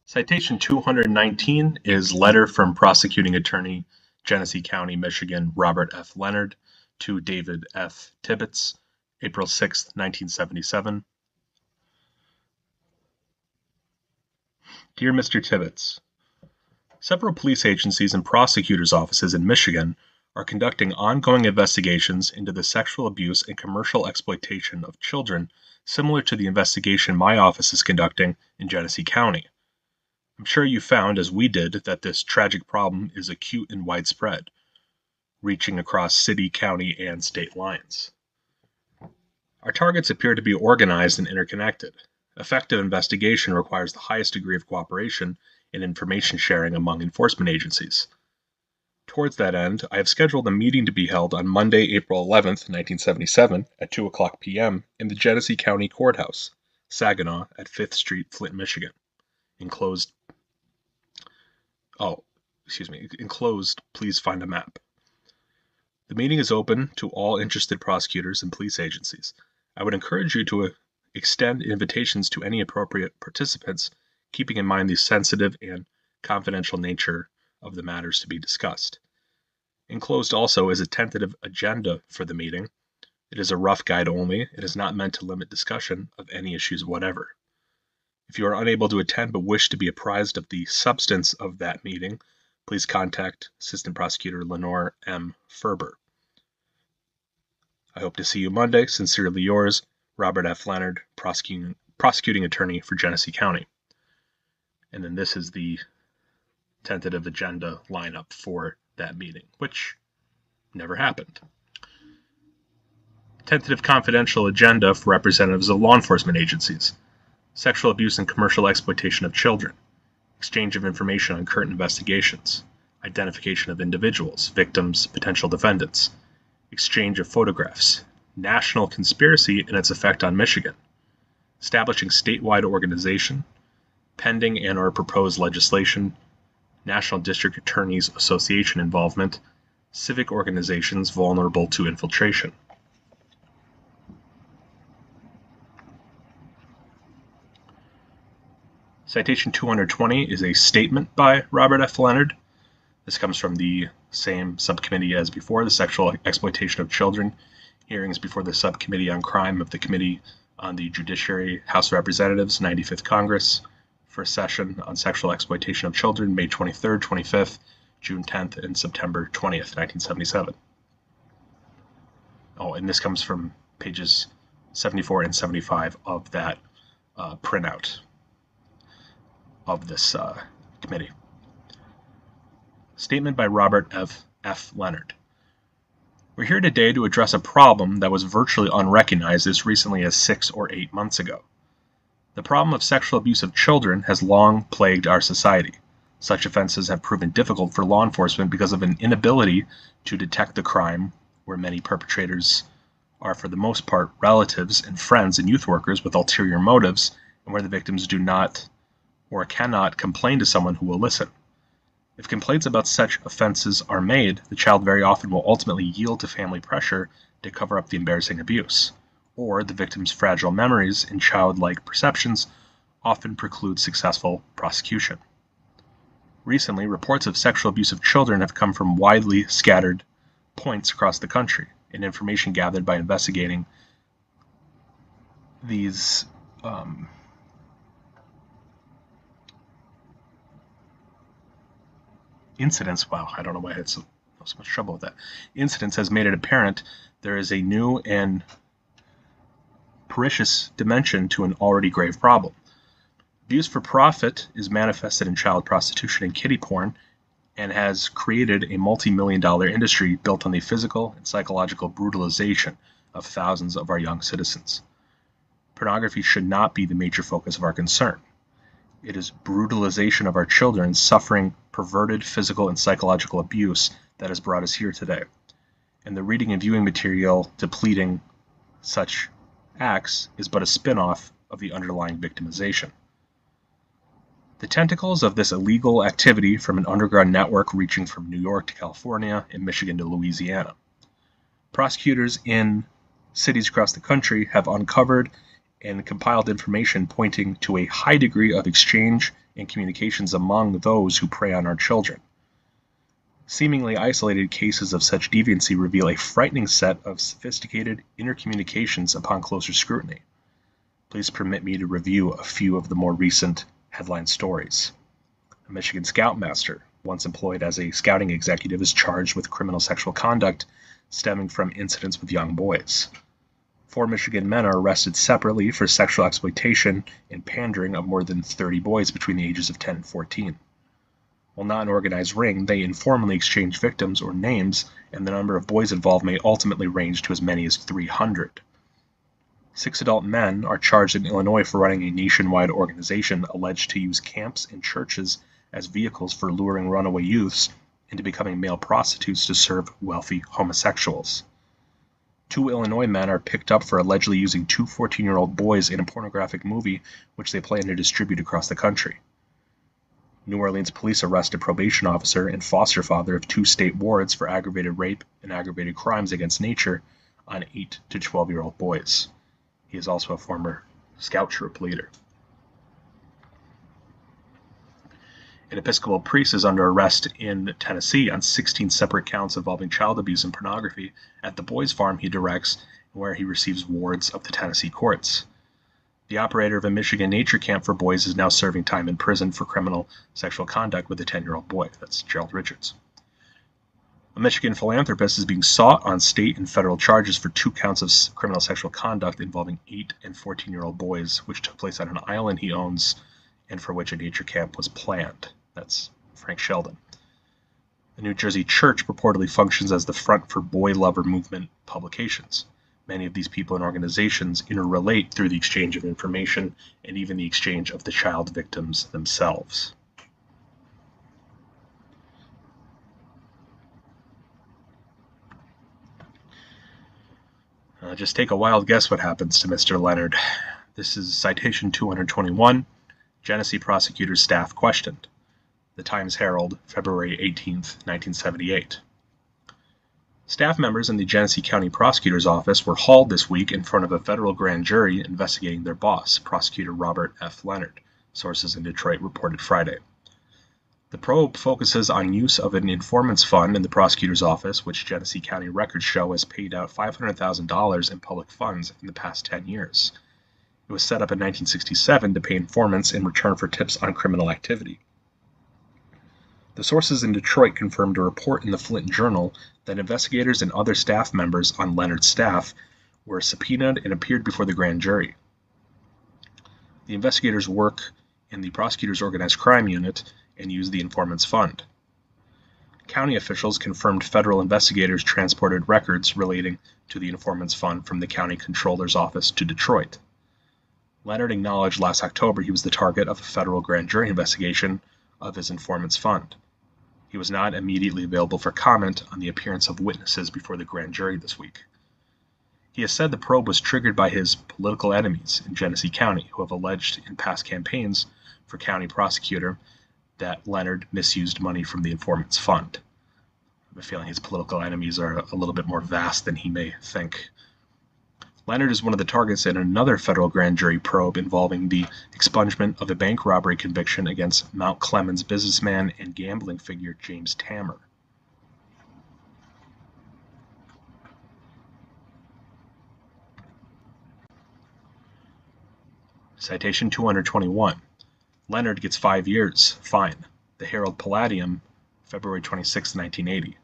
Citation 219 is letter from prosecuting attorney, Genesee County, Michigan, Robert F. Leonard, to David F. Tibbetts, April 6, 1977. Dear Mr. Tibbetts, several police agencies and prosecutors' offices in Michigan are conducting ongoing investigations into the sexual abuse and commercial exploitation of children, similar to the investigation my office is conducting in Genesee County. I'm sure you found, as we did, that this tragic problem is acute and widespread, reaching across city, county, and state lines. Our targets appear to be organized and interconnected. Effective investigation requires the highest degree of cooperation and information sharing among enforcement agencies. Towards that end, I have scheduled a meeting to be held on Monday, April 11th, 1977, at 2:00 p.m. in the Genesee County Courthouse, Saginaw, at 5th Street, Flint, Michigan. Enclosed, please find a map. The meeting is open to all interested prosecutors and police agencies. I would encourage you to extend invitations to any appropriate participants, keeping in mind the sensitive and confidential nature of the matters to be discussed. Enclosed also is a tentative agenda for the meeting. It is a rough guide only. It is not meant to limit discussion of any issues whatever. If you are unable to attend but wish to be apprised of the substance of that meeting, please contact Assistant Prosecutor Lenore M. Ferber. I hope to see you Monday. Sincerely yours, Robert F. Leonard, prosecuting attorney for Genesee County. And then this is the tentative agenda lineup for that meeting, which never happened. Tentative confidential agenda for representatives of law enforcement agencies. Sexual abuse and commercial exploitation of children. Exchange of information on current investigations. Identification of individuals, victims, potential defendants. Exchange of photographs. National conspiracy and its effect on Michigan. Establishing statewide organization. Pending and/or proposed legislation. National District Attorneys Association involvement. Civic organizations vulnerable to infiltration. Citation 220 is a statement by Robert F. Leonard. This comes from the same subcommittee as before, the Sexual Exploitation of Children, hearings before the Subcommittee on Crime of the Committee on the Judiciary, House of Representatives, 95th Congress, first session on sexual exploitation of children, May 23rd, 25th, June 10th, and September 20th, 1977. Oh, and this comes from pages 74 and 75 of that printout of this committee. Statement by Robert F. Leonard. We're here today to address a problem that was virtually unrecognized as recently as 6 or 8 months ago. The problem of sexual abuse of children has long plagued our society. Such offenses have proven difficult for law enforcement because of an inability to detect the crime, where many perpetrators are for the most part relatives and friends and youth workers with ulterior motives, and where the victims do not or cannot complain to someone who will listen. If complaints about such offenses are made, the child very often will ultimately yield to family pressure to cover up the embarrassing abuse, or the victim's fragile memories and childlike perceptions often preclude successful prosecution. Recently, reports of sexual abuse of children have come from widely scattered points across the country, and information gathered by investigating these incidents. Wow, I don't know why I had so much trouble with that. Incidents has made it apparent there is a new and pernicious dimension to an already grave problem. Abuse for profit is manifested in child prostitution and kiddie porn, and has created a multi-million-dollar industry built on the physical and psychological brutalization of thousands of our young citizens. Pornography should not be the major focus of our concern. It is brutalization of our children suffering perverted physical and psychological abuse that has brought us here today. And the reading and viewing material depleting such acts is but a spin-off of the underlying victimization. The tentacles of this illegal activity from an underground network reaching from New York to California and Michigan to Louisiana. Prosecutors in cities across the country have uncovered and compiled information pointing to a high degree of exchange and communications among those who prey on our children. Seemingly isolated cases of such deviancy reveal a frightening set of sophisticated intercommunications upon closer scrutiny. Please permit me to review a few of the more recent headline stories. A Michigan scoutmaster, once employed as a scouting executive, is charged with criminal sexual conduct stemming from incidents with young boys. 4 Michigan men are arrested separately for sexual exploitation and pandering of more than 30 boys between the ages of 10 and 14. While not an organized ring, they informally exchange victims or names, and the number of boys involved may ultimately range to as many as 300. 6 adult men are charged in Illinois for running a nationwide organization alleged to use camps and churches as vehicles for luring runaway youths into becoming male prostitutes to serve wealthy homosexuals. 2 Illinois men are picked up for allegedly using 2 14-year-old boys in a pornographic movie which they plan to distribute across the country. New Orleans police arrest a probation officer and foster father of 2 state wards for aggravated rape and aggravated crimes against nature on 8 to 12-year-old boys. He is also a former scout troop leader. An Episcopal priest is under arrest in Tennessee on 16 separate counts involving child abuse and pornography at the boys' farm he directs, where he receives wards of the Tennessee courts. The operator of a Michigan nature camp for boys is now serving time in prison for criminal sexual conduct with a 10-year-old boy. That's Gerald Richards. A Michigan philanthropist is being sought on state and federal charges for 2 counts of criminal sexual conduct involving 8 and 14-year-old boys, which took place on an island he owns and for which a nature camp was planned. That's Frank Sheldon. The New Jersey Church purportedly functions as the front for boy lover movement publications. Many of these people and organizations interrelate through the exchange of information and even the exchange of the child victims themselves. Just take a wild guess what happens to Mr. Leonard. This is citation 221, Genesee prosecutor's staff questioned. The Times-Herald, February 18, 1978. Staff members in the Genesee County Prosecutor's Office were hauled this week in front of a federal grand jury investigating their boss, Prosecutor Robert F. Leonard, sources in Detroit reported Friday. The probe focuses on use of an informant's fund in the prosecutor's office, which Genesee County records show has paid out $500,000 in public funds in the past 10 years. It was set up in 1967 to pay informants in return for tips on criminal activity. The sources in Detroit confirmed a report in the Flint Journal that investigators and other staff members on Leonard's staff were subpoenaed and appeared before the grand jury. The investigators work in the prosecutor's organized crime unit and use the informant's fund. County officials confirmed federal investigators transported records relating to the informant's fund from the county controller's office to Detroit. Leonard acknowledged last October he was the target of a federal grand jury investigation of his informant's fund. He was not immediately available for comment on the appearance of witnesses before the grand jury this week. He has said the probe was triggered by his political enemies in Genesee County, who have alleged in past campaigns for county prosecutor that Leonard misused money from the informant's fund. I have a feeling his political enemies are a little bit more vast than he may think. Leonard is one of the targets in another federal grand jury probe involving the expungement of a bank robbery conviction against Mount Clemens businessman and gambling figure James Tammer. Citation 221. Leonard gets 5 years, fine. The Herald Palladium, February 26, 1980.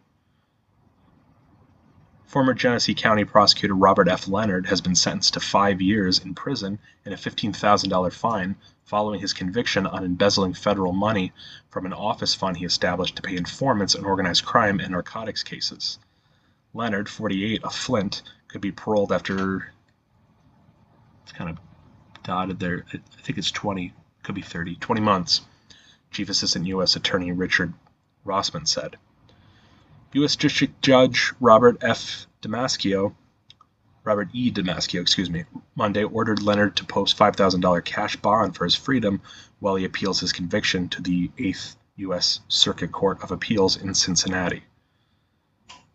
Former Genesee County Prosecutor Robert F. Leonard has been sentenced to 5 years in prison and a $15,000 fine following his conviction on embezzling federal money from an office fund he established to pay informants in organized crime and narcotics cases. Leonard, 48, of Flint, could be paroled after, it's kind of dotted there, I think it's 20, could be 30, 20 months, Chief Assistant U.S. Attorney Richard Rossman said. U.S. District Judge Robert E. Damascio, Monday ordered Leonard to post $5,000 cash bond for his freedom while he appeals his conviction to the 8th U.S. Circuit Court of Appeals in Cincinnati.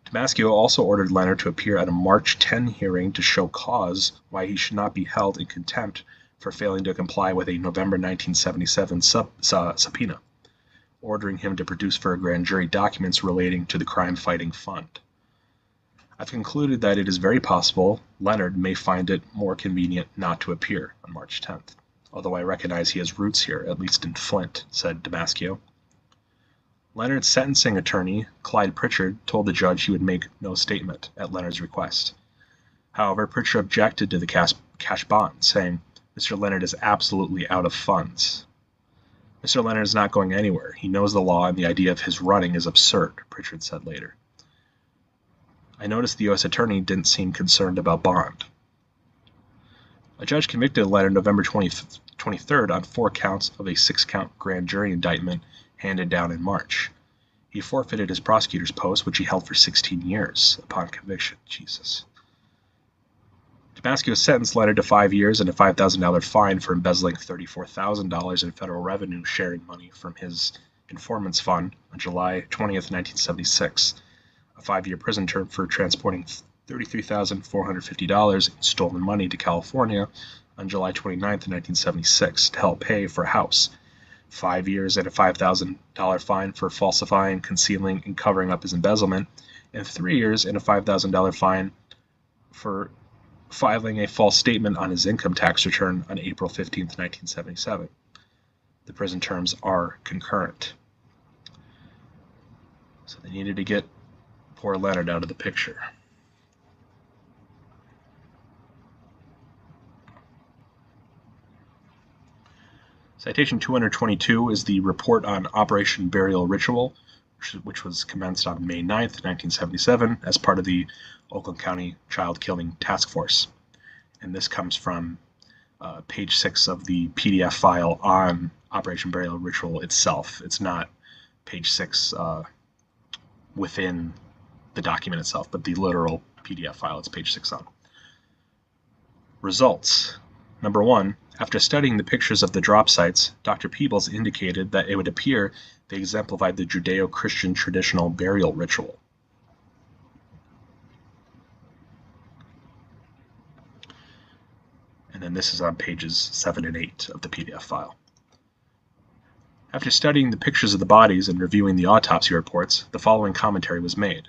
Damascio also ordered Leonard to appear at a March 10 hearing to show cause why he should not be held in contempt for failing to comply with a November 1977 subpoena, ordering him to produce for a grand jury documents relating to the crime-fighting fund. I've concluded that it is very possible Leonard may find it more convenient not to appear on March 10th, although I recognize he has roots here, at least in Flint, said Damasio. Leonard's sentencing attorney, Clyde Pritchard, told the judge he would make no statement at Leonard's request. However, Pritchard objected to the cash bond, saying, "Mr. Leonard is absolutely out of funds." "Mr. Leonard is not going anywhere. He knows the law, and the idea of his running is absurd," Pritchard said later. I noticed the U.S. attorney didn't seem concerned about bond. A judge convicted Leonard November 23rd on 4 counts of a 6-count grand jury indictment handed down in March. He forfeited his prosecutor's post, which he held for 16 years upon conviction. Jesus. Damasio sentenced Leonard to 5 years and a $5,000 fine for embezzling $34,000 in federal revenue sharing money from his informant's fund on July 20th, 1976, a 5-year prison term for transporting $33,450 in stolen money to California on July 29th, 1976 to help pay for a house, 5 years and a $5,000 fine for falsifying, concealing, and covering up his embezzlement, and 3 years and a $5,000 fine for filing a false statement on his income tax return on April 15, 1977. The prison terms are concurrent. So they needed to get poor Leonard out of the picture. Citation 222 is the report on Operation Burial Ritual, which was commenced on May 9th, 1977, as part of the Oakland County Child Killing Task Force. And this comes from page 6 of the PDF file on Operation Burial Ritual itself. It's not page 6 within the document itself, but the literal PDF file it's page 6 on. Results. Number 1, after studying the pictures of the drop sites, Dr. Peebles indicated that it would appear they exemplified the Judeo-Christian traditional burial ritual. And then this is on pages 7 and 8 of the PDF file. After studying the pictures of the bodies and reviewing the autopsy reports, the following commentary was made.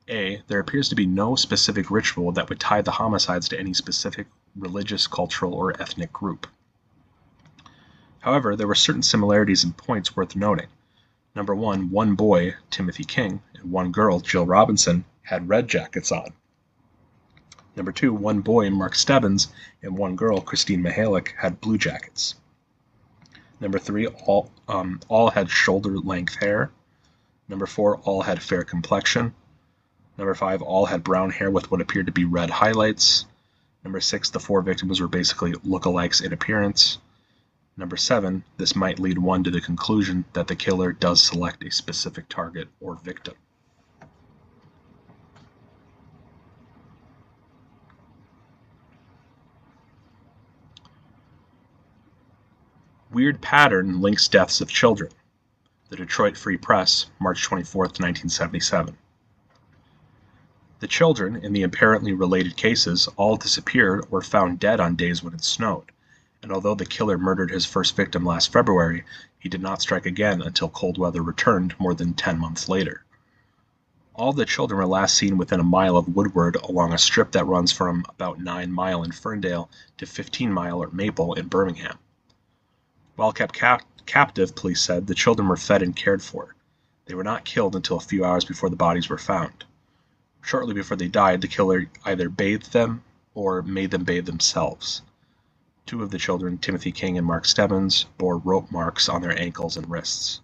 A. There appears to be no specific ritual that would tie the homicides to any specific religious, cultural, or ethnic group. However, there were certain similarities and points worth noting. Number 1, one boy, Timothy King, and one girl, Jill Robinson, had red jackets on. Number 2, one boy, Mark Stebbins, and one girl, Christine Mihalik, had blue jackets. Number 3, all had shoulder-length hair. Number 4, all had fair complexion. Number 5, all had brown hair with what appeared to be red highlights. Number 6, the 4 victims were basically lookalikes in appearance. Number 7, this might lead one to the conclusion that the killer does select a specific target or victim. Weird pattern links deaths of children. The Detroit Free Press, March 24, 1977. The children in the apparently related cases all disappeared or found dead on days when it snowed, and although the killer murdered his first victim last February, he did not strike again until cold weather returned more than 10 months later. All the children were last seen within a mile of Woodward along a strip that runs from about 9 Mile in Ferndale to 15 Mile or Maple in Birmingham. While kept captive, police said, the children were fed and cared for. They were not killed until a few hours before the bodies were found. Shortly before they died, the killer either bathed them or made them bathe themselves. 2 of the children, Timothy King and Mark Stebbins, bore rope marks on their ankles and wrists.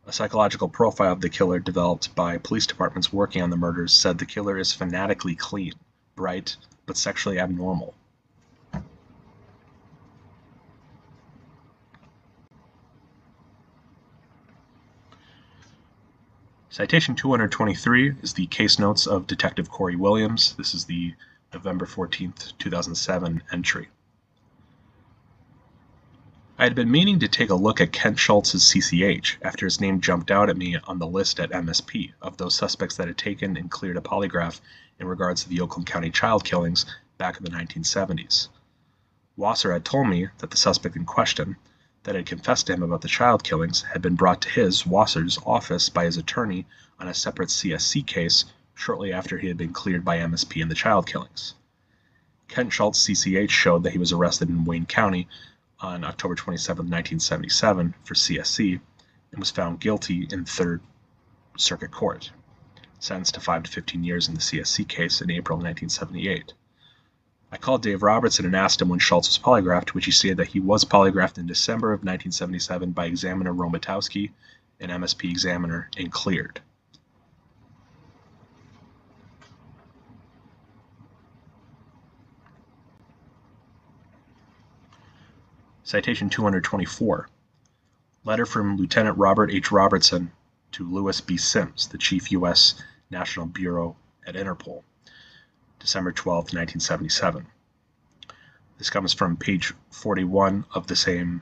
A psychological profile of the killer developed by police departments working on the murders said the killer is fanatically clean, bright, but sexually abnormal. Citation 223 is the case notes of Detective Corey Williams. This is the November 14th, 2007 entry. I had been meaning to take a look at Kent Schultz's CCH after his name jumped out at me on the list at MSP of those suspects that had taken and cleared a polygraph in regards to the Oakland County child killings back in the 1970s. Wasser had told me that the suspect in question, that had confessed to him about the child killings, had been brought to his, Wasser's, office by his attorney on a separate CSC case shortly after he had been cleared by MSP in the child killings. Kent Schultz CCH showed that he was arrested in Wayne County on October 27, 1977 for CSC and was found guilty in Third Circuit Court, sentenced to 5 to 15 years in the CSC case in April 1978. I called Dave Robertson and asked him when Schultz was polygraphed, which he stated that he was polygraphed in December of 1977 by examiner Romatowski, an MSP examiner, and cleared. Citation 224. Letter from Lieutenant Robert H. Robertson to Louis B. Sims, the Chief U.S. National Bureau at Interpol, December 12, 1977. This comes from page 41 of the same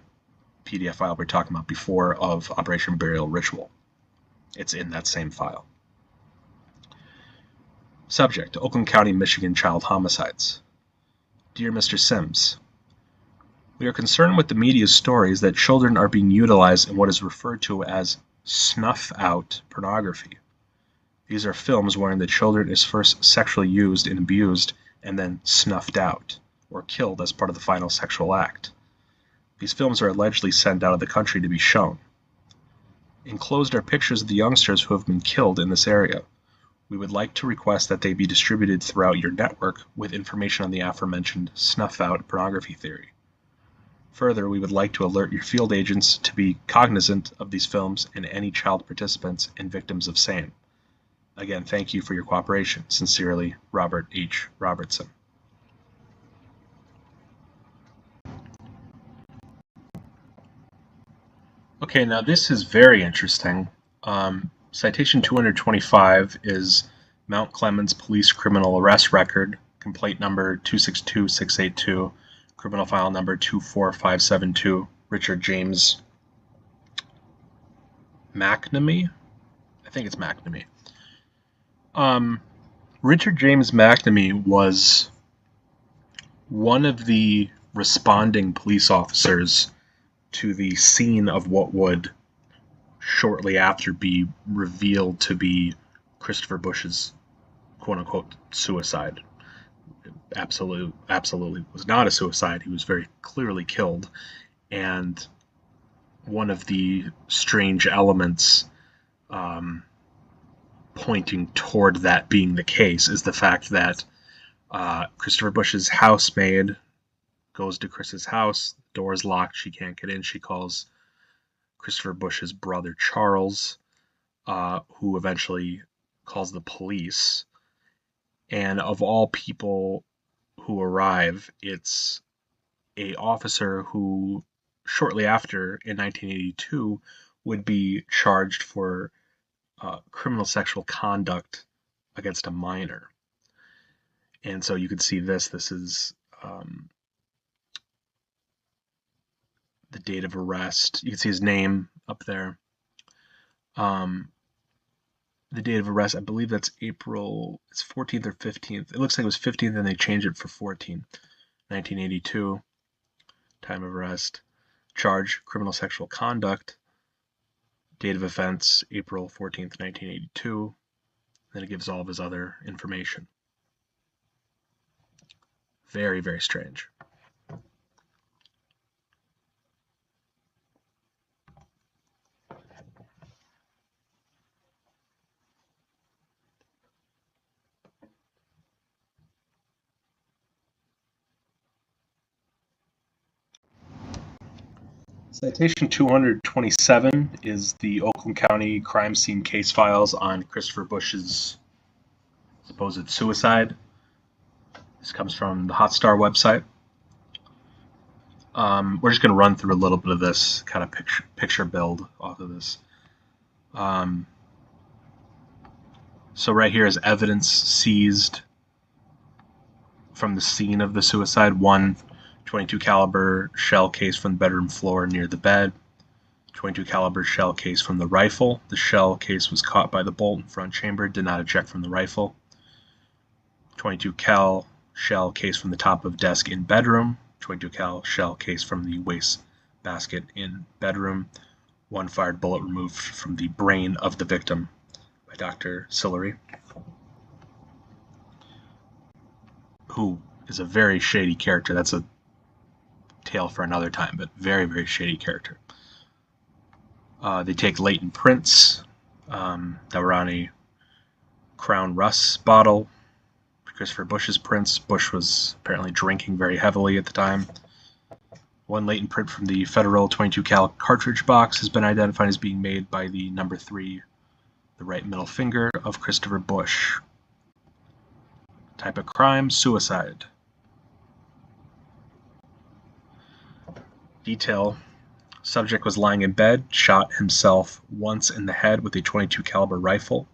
PDF file we were talking about before of Operation Burial Ritual. It's in that same file. Subject: Oakland County, Michigan child homicides. Dear Mr. Sims, we are concerned with the media's stories that children are being utilized in what is referred to as snuff-out pornography. These are films wherein the children is first sexually used and abused and then snuffed out, or killed as part of the final sexual act. These films are allegedly sent out of the country to be shown. Enclosed are pictures of the youngsters who have been killed in this area. We would like to request that they be distributed throughout your network with information on the aforementioned snuff-out pornography theory. Further, we would like to alert your field agents to be cognizant of these films and any child participants and victims of same. Again, thank you for your cooperation. Sincerely, Robert H. Robertson. Okay, now this is very interesting. Citation 225 is Mount Clemens Police Criminal Arrest Record, complaint number 262682, criminal file number 24572, Richard James McNamee? I think it's McNamee. Richard James McNamee was one of the responding police officers to the scene of what would shortly after be revealed to be Christopher Bush's quote-unquote suicide. Absolutely was not a suicide. He was very clearly killed, and one of the strange elements pointing toward that being the case is the fact that Christopher Bush's housemaid goes to Chris's house, the door is locked, she can't get in, she calls Christopher Bush's brother Charles, who eventually calls the police, and of all people who arrive, it's a officer who shortly after in 1982 would be charged for criminal sexual conduct against a minor. And so you can see this is the date of arrest. You can see his name up there. The date of arrest, I believe that's April, it's 14th or 15th. It looks like it was 15th and they changed it for 14. 1982, time of arrest. Charge, criminal sexual conduct. Date of offense, April 14th, 1982. Then it gives all of his other information. Very, very strange. Citation 227 is the Oakland County crime scene case files on Christopher Bush's supposed suicide. This comes from the Hotstar website. We're just going to run through a little bit of this kind of picture build off of this. So right here is evidence seized from the scene of the suicide. 1.22 caliber shell case from the bedroom floor near the bed. 22 caliber shell case from the rifle. The shell case was caught by the bolt in front chamber, did not eject from the rifle. 22 cal shell case from the top of desk in bedroom. .22 cal shell case from the waste basket in bedroom. One fired bullet removed from the brain of the victim by Dr. Sillery, who is a very shady character. That's a tale for another time, but very, very shady character. They take latent prints that were on a Crown Russ bottle. Christopher Bush's prints. Bush was apparently drinking very heavily at the time. One latent print from the federal .22 cal cartridge box has been identified as being made by the number 3, the right middle finger of Christopher Bush. Type of crime, suicide. Detail: subject was lying in bed, shot himself once in the head with a .22 caliber rifle.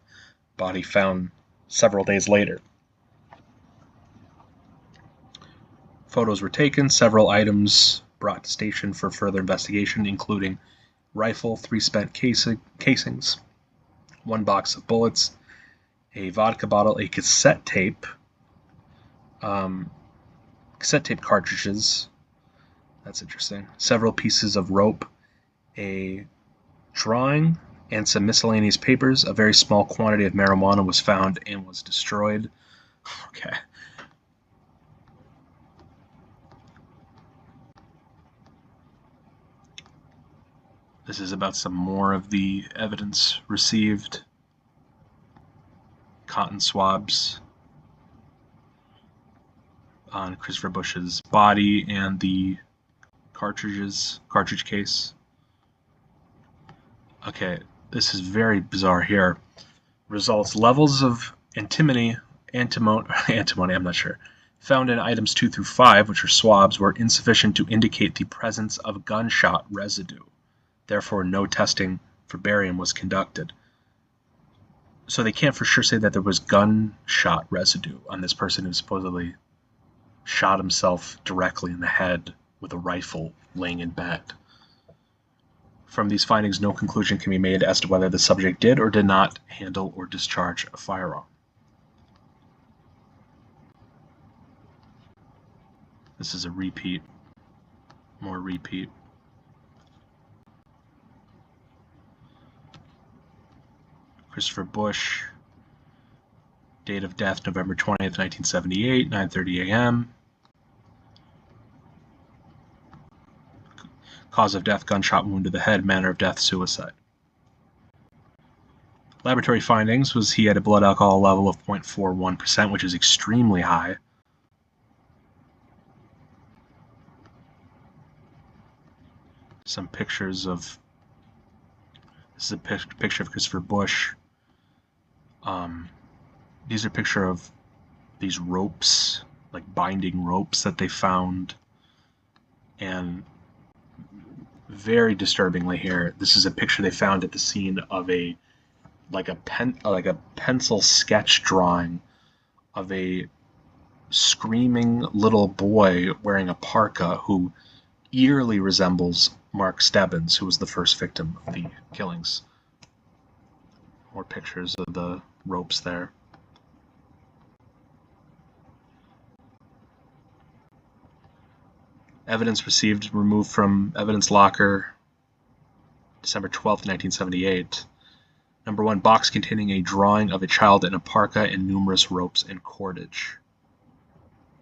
Body found several days later. Photos were taken, several items brought to station for further investigation, including rifle, 3 spent casings, 1 box of bullets, a vodka bottle, a cassette tape cartridges, that's interesting, several pieces of rope, a drawing, and some miscellaneous papers. A very small quantity of marijuana was found and was destroyed. Okay. This is about some more of the evidence received. Cotton swabs on Christopher Bush's body and the cartridge case. Okay, this is very bizarre here. Results: levels of antimony, I'm not sure, found in items 2 through 5, which are swabs, were insufficient to indicate the presence of gunshot residue. Therefore, no testing for barium was conducted. So they can't for sure say that there was gunshot residue on this person who supposedly shot himself directly in the head with a rifle laying in bed. From these findings, no conclusion can be made as to whether the subject did or did not handle or discharge a firearm. This is a repeat. More repeat. Christopher Bush, date of death November 20th, 1978, 9:30 a.m. Cause of death, gunshot wound to the head. Manner of death, suicide. Laboratory findings was he had a blood alcohol level of 0.41%, which is extremely high. Some pictures of, this is a picture of Christopher Bush. These are a picture of these ropes, like binding ropes that they found. And very disturbingly here, this is a picture they found at the scene of a pencil sketch drawing of a screaming little boy wearing a parka who eerily resembles Mark Stebbins, who was the first victim of the killings. More pictures of the ropes there. Evidence received, removed from evidence locker, December 12th, 1978. Number 1, box containing a drawing of a child in a parka and numerous ropes and cordage.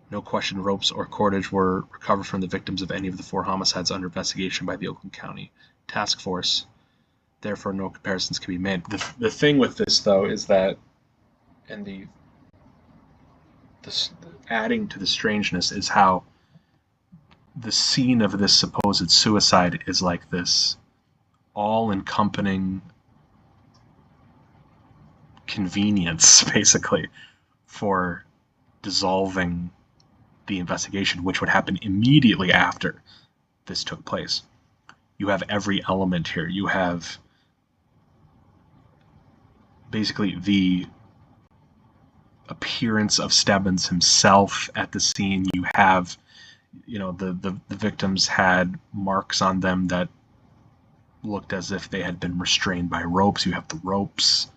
No question ropes or cordage were recovered from the victims of any of the 4 homicides under investigation by the Oakland County Task Force. Therefore, no comparisons can be made. The thing with this, though, is that, and adding to the strangeness, is how the scene of this supposed suicide is like this all-encompassing convenience, basically, for dissolving the investigation, which would happen immediately after this took place. You have every element here. You have basically the appearance of Stebbins himself at the scene. You have, the victims had marks on them that looked as if they had been restrained by ropes. You have the ropes.